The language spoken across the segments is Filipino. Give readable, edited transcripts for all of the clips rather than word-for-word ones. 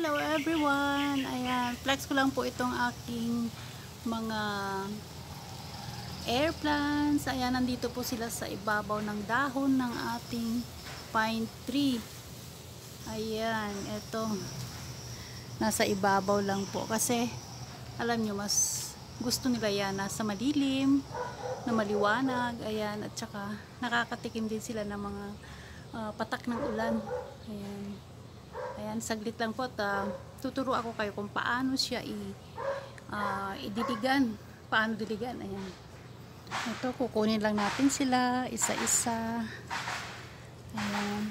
Hello everyone! Ayan, flex ko lang po itong aking mga air plants. Ayan, nandito po sila sa ibabaw ng dahon ng ating pine tree. Ayan, ito. Nasa ibabaw lang po kasi alam nyo, mas gusto nila yan nasa madilim, na maliwanag. Ayan, at saka nakakatikim din sila ng mga patak ng ulan. Ayan. Ayan, saglit lang po at tuturo ako kayo kung paano siya idiligan. Paano diligan. Ayan. Ito, kukunin lang natin sila isa-isa. Ayan.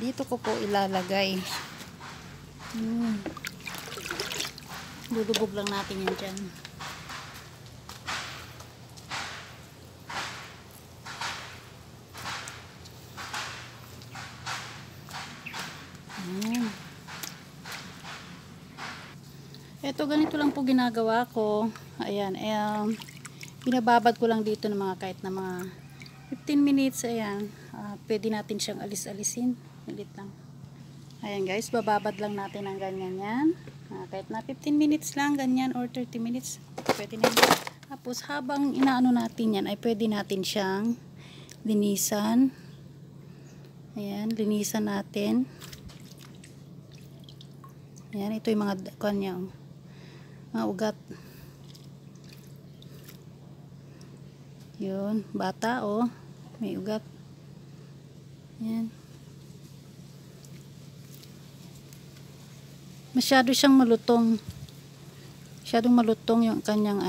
Dito ko po ilalagay. Lulubog lang natin yan dyan. Ito, ganito lang po ginagawa ko. Ayan, binababad ko lang dito ng mga kahit na mga 15 minutes. Ayan, pwede natin siyang alis-alisin. Ulit lang. Ayan guys, bababad lang natin ng ganyan yan. Kahit na 15 minutes lang, ganyan, or 30 minutes. Pwede na yan. Tapos, habang inaano natin yan, ay pwede natin siyang linisan. Ayan, linisan natin. Ayan, ito yung mga kanyang mga ugat. Yun, bata may ugat. Ayan. Masyado siyang malutong. Masyadong malutong yung kanyang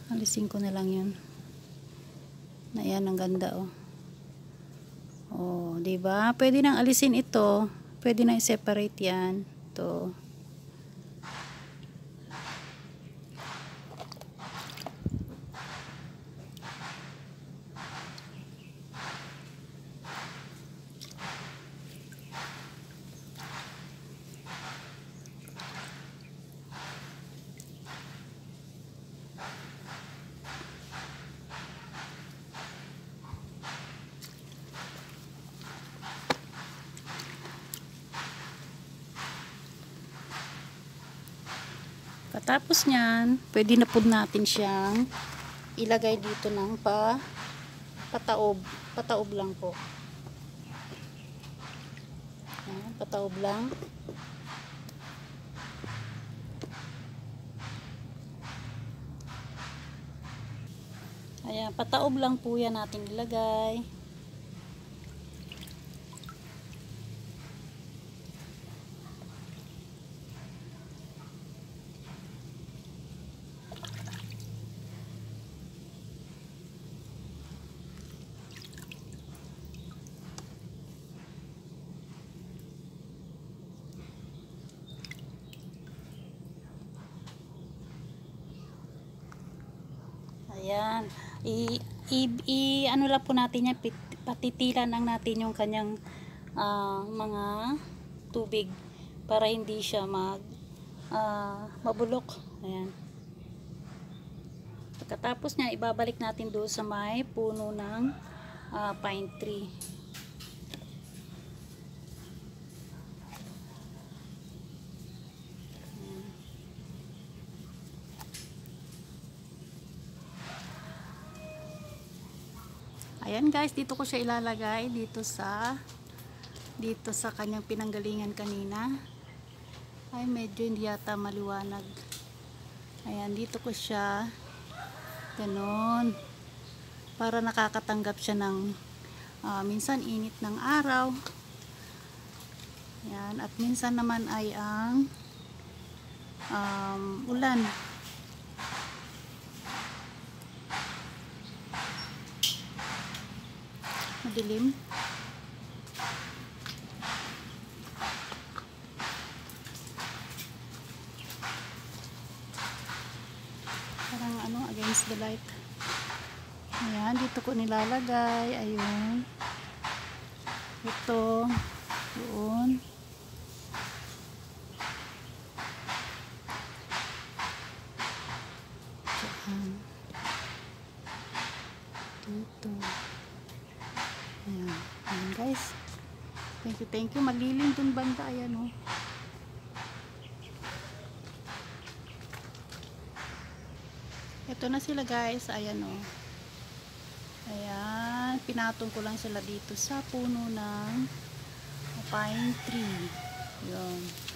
alisin ko na lang yun. Ayan, ang ganda diba? Pwede nang alisin ito. Pwede na i-separate yan. Ito. Katapos nyan, pwede na po natin siyang ilagay dito ng pataob. Pataob lang po. Ayan, pataob lang. Ayan, pataob lang po yan natin ilagay. Ayan. Ano lang po natin yan, patitilan lang natin yung kanyang mga tubig para hindi siya mabulok. Ayan. Pagkatapos niya, ibabalik natin doon sa may puno ng pine tree. Ayan guys, dito ko siya ilalagay dito sa kanyang pinanggalingan kanina. Ay, medyo hindi yata maliwanag. Ayan, dito ko siya ganon para nakakatanggap siya ng minsan init ng araw. Ayan, at minsan naman ay ang ulan. Madilim. Parang against the light. Ayan, dito ko nilalagay. Ayun. Ito. Doon. Diyan. Dito. Ayan. Ayan guys. Thank you, thank you. Malilim dun banda. Ayan, oh. Ito na sila, guys. Ayan, oh. Ayan. Pinatong ko lang sila dito sa puno ng pine tree. Yun.